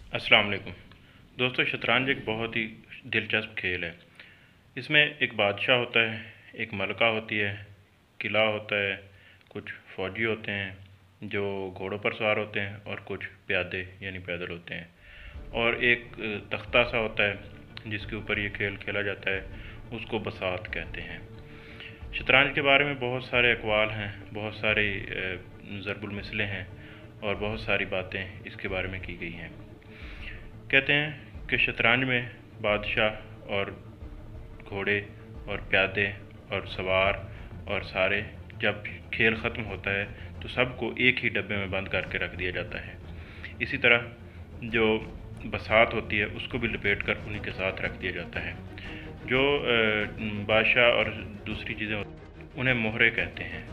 अस्सलाम वालेकुम दोस्तों। शतरंज एक बहुत ही दिलचस्प खेल है। इसमें एक बादशाह होता है, एक मलका होती है, किला होता है, कुछ फ़ौजी होते हैं जो घोड़ों पर सवार होते हैं और कुछ प्यादे यानी पैदल होते हैं, और एक तख्ता सा होता है जिसके ऊपर ये खेल खेला जाता है, उसको बसात कहते हैं। शतरंज के बारे में बहुत सारे अक़वाल हैं, बहुत सारे ज़रबुल मिसले हैं और बहुत सारी बातें इसके बारे में की गई हैं। कहते हैं कि शतरंज में बादशाह और घोड़े और प्यादे और सवार और सारे, जब खेल ख़त्म होता है तो सबको एक ही डब्बे में बंद करके रख दिया जाता है। इसी तरह जो बसात होती है उसको भी लपेट कर उन्हीं के साथ रख दिया जाता है। जो बादशाह और दूसरी चीज़ें उन्हें मोहरे कहते हैं।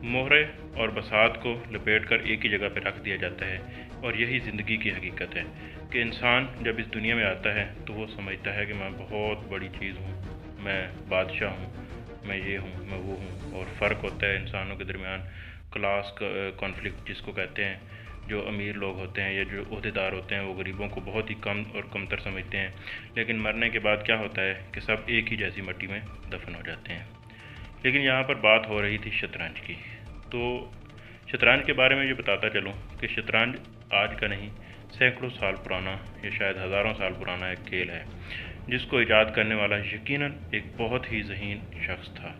मोहरे और बसात को लपेट कर एक ही जगह पर रख दिया जाता है, और यही ज़िंदगी की हकीकत है कि इंसान जब इस दुनिया में आता है तो वो समझता है कि मैं बहुत बड़ी चीज़ हूँ, मैं बादशाह हूँ, मैं ये हूँ, मैं वो हूँ। और फ़र्क होता है इंसानों के दरमियान क्लास कॉन्फ्लिक्ट जिसको कहते हैं। जो अमीर लोग होते हैं या जो ओहदेदार होते हैं वो गरीबों को बहुत ही कम और कमतर समझते हैं, लेकिन मरने के बाद क्या होता है कि सब एक ही जैसी मिट्टी में दफन हो जाते हैं। लेकिन यहाँ पर बात हो रही थी शतरंज की, तो शतरंज के बारे में ये बताता चलूँ कि शतरंज आज का नहीं, सैकड़ों साल पुराना या शायद हज़ारों साल पुराना एक खेल है, जिसको ईजाद करने वाला यकीनन एक बहुत ही ज़हीन शख्स था।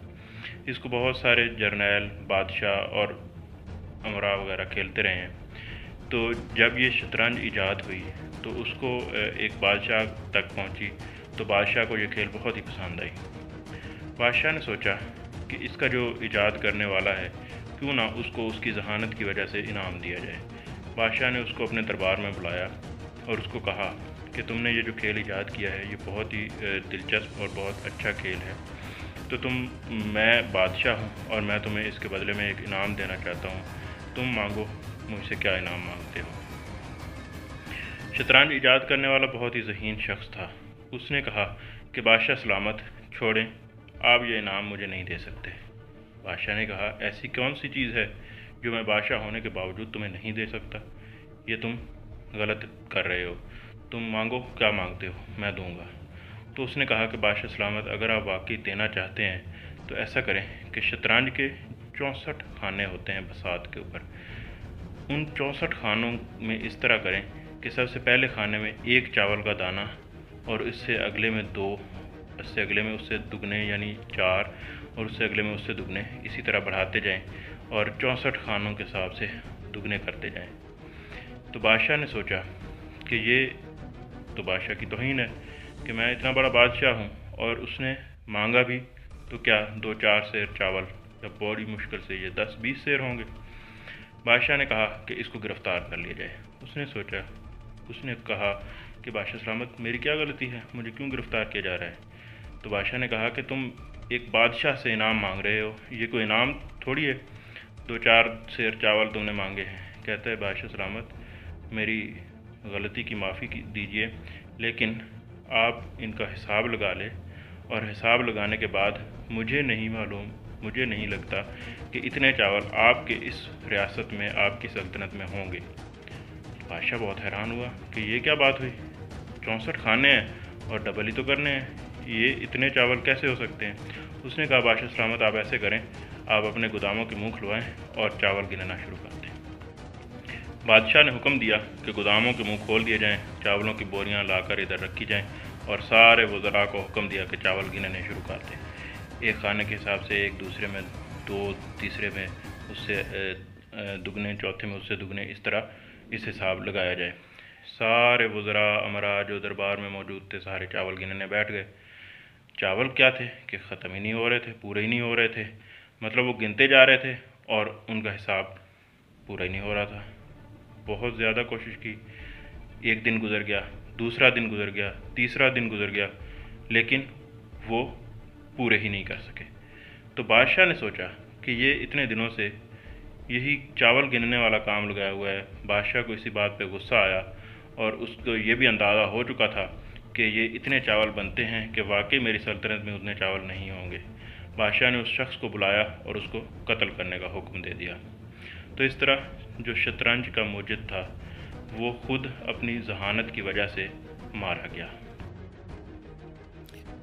इसको बहुत सारे जर्नैल, बादशाह और अमरा वगैरह खेलते रहे हैं। तो जब ये शतरंज ईजाद हुई तो उसको एक बादशाह तक पहुंची, तो बादशाह को ये खेल बहुत ही पसंद आई। बादशाह ने सोचा कि इसका जो ईजाद करने वाला है, क्यों ना उसको उसकी जहानत की वजह से इनाम दिया जाए। बादशाह ने उसको अपने दरबार में बुलाया और उसको कहा कि तुमने ये जो खेल ईजाद किया है ये बहुत ही दिलचस्प और बहुत अच्छा खेल है, तो मैं बादशाह हूँ और मैं तुम्हें इसके बदले में एक इनाम देना चाहता हूँ, तुम मांगो, मुझसे क्या इनाम मांगते हो। शतरंज ईजाद करने वाला बहुत ही ज़हीन शख्स था। उसने कहा कि बादशाह सलामत, छोड़ें, आप ये इनाम मुझे नहीं दे सकते। बादशाह ने कहा, ऐसी कौन सी चीज़ है जो मैं बादशाह होने के बावजूद तुम्हें नहीं दे सकता? ये तुम गलत कर रहे हो, तुम मांगो, क्या मांगते हो, मैं दूंगा। तो उसने कहा कि बादशाह सलामत, अगर आप वाकई देना चाहते हैं तो ऐसा करें कि शतरंज के 64 खाने होते हैं बसात के ऊपर, उन 64 खानों में इस तरह करें कि सबसे पहले खाने में एक चावल का दाना, और इससे अगले में 2, इससे अगले में उससे दुगने यानी 4, और उससे अगले में उससे दुगने, इसी तरह बढ़ाते जाएं और 64 खानों के हिसाब से दुगने करते जाएं। तो बादशाह ने सोचा कि ये तो बादशाह की तौहीन है कि मैं इतना बड़ा बादशाह हूँ, और उसने मांगा भी तो क्या 2-4 सेर चावल, या बड़ी मुश्किल से ये 10-20 सेर होंगे। बादशाह ने कहा कि इसको गिरफ़्तार कर लिया जाए। उसने कहा कि बादशाह सलामत, मेरी क्या गलती है, मुझे क्यों गिरफ़्तार किया जा रहा है? तो बादशाह ने कहा कि तुम एक बादशाह से इनाम मांग रहे हो, ये कोई इनाम थोड़ी है, 2-4 सेर चावल तुमने मांगे हैं। कहता है, बादशाह सलामत, मेरी गलती की माफ़ी दीजिए, लेकिन आप इनका हिसाब लगा लें, और हिसाब लगाने के बाद मुझे नहीं लगता कि इतने चावल आपके इस रियासत में, आपकी सल्तनत में होंगे। बादशाह बहुत हैरान हुआ कि ये क्या बात हुई, 64 खाने हैं और डबल ही तो करने हैं, ये इतने चावल कैसे हो सकते हैं? उसने कहा, बादशाह सलामत, आप ऐसे करें, आप अपने गोदामों के मुँह खुलवाएँ और चावल गिनना शुरू कर दें। बादशाह ने हुक्म दिया कि गोदामों के मुँह खोल दिए जाएँ, चावलों की बोरियाँ लाकर इधर रखी जाएँ, और सारे वज़रा को हुक्म दिया कि चावल गिनने शुरू कर दें। एक खाने के हिसाब से एक, दूसरे में 2, तीसरे में उससे दुगने, चौथे में उससे दुगने, इस तरह इस हिसाब लगाया जाए। सारे वज़रा अमरा जो दरबार में मौजूद थे सारे चावल गिनने बैठ गए। चावल क्या थे कि ख़त्म ही नहीं हो रहे थे, पूरे ही नहीं हो रहे थे, मतलब वो गिनते जा रहे थे और उनका हिसाब पूरा ही नहीं हो रहा था। बहुत ज़्यादा कोशिश की, एक दिन गुज़र गया, दूसरा दिन गुज़र गया, तीसरा दिन गुज़र गया, लेकिन वो पूरे ही नहीं कर सके। तो बादशाह ने सोचा कि ये इतने दिनों से यही चावल गिनने वाला काम लगाया हुआ है। बादशाह को इसी बात पे गुस्सा आया, और उसको ये भी अंदाज़ा हो चुका था कि ये इतने चावल बनते हैं कि वाकई मेरी सल्तनत में उतने चावल नहीं होंगे। बादशाह ने उस शख्स को बुलाया और उसको कत्ल करने का हुक्म दे दिया। तो इस तरह जो शतरंज का मुजिद था वो खुद अपनी जहानत की वजह से मारा गया।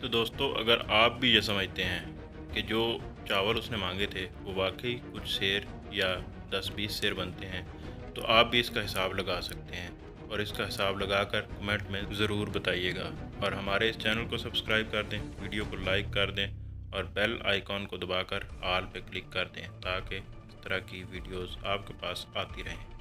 तो दोस्तों, अगर आप भी ये समझते हैं कि जो चावल उसने मांगे थे वो वाकई कुछ सेर या 10-20 सेर बनते हैं, तो आप भी इसका हिसाब लगा सकते हैं और इसका हिसाब लगाकर कमेंट में ज़रूर बताइएगा। और हमारे इस चैनल को सब्सक्राइब कर दें, वीडियो को लाइक कर दें और बेल आइकॉन को दबाकर ऑल पे क्लिक कर दें ताकि इस तरह की वीडियोस आपके पास आती रहें।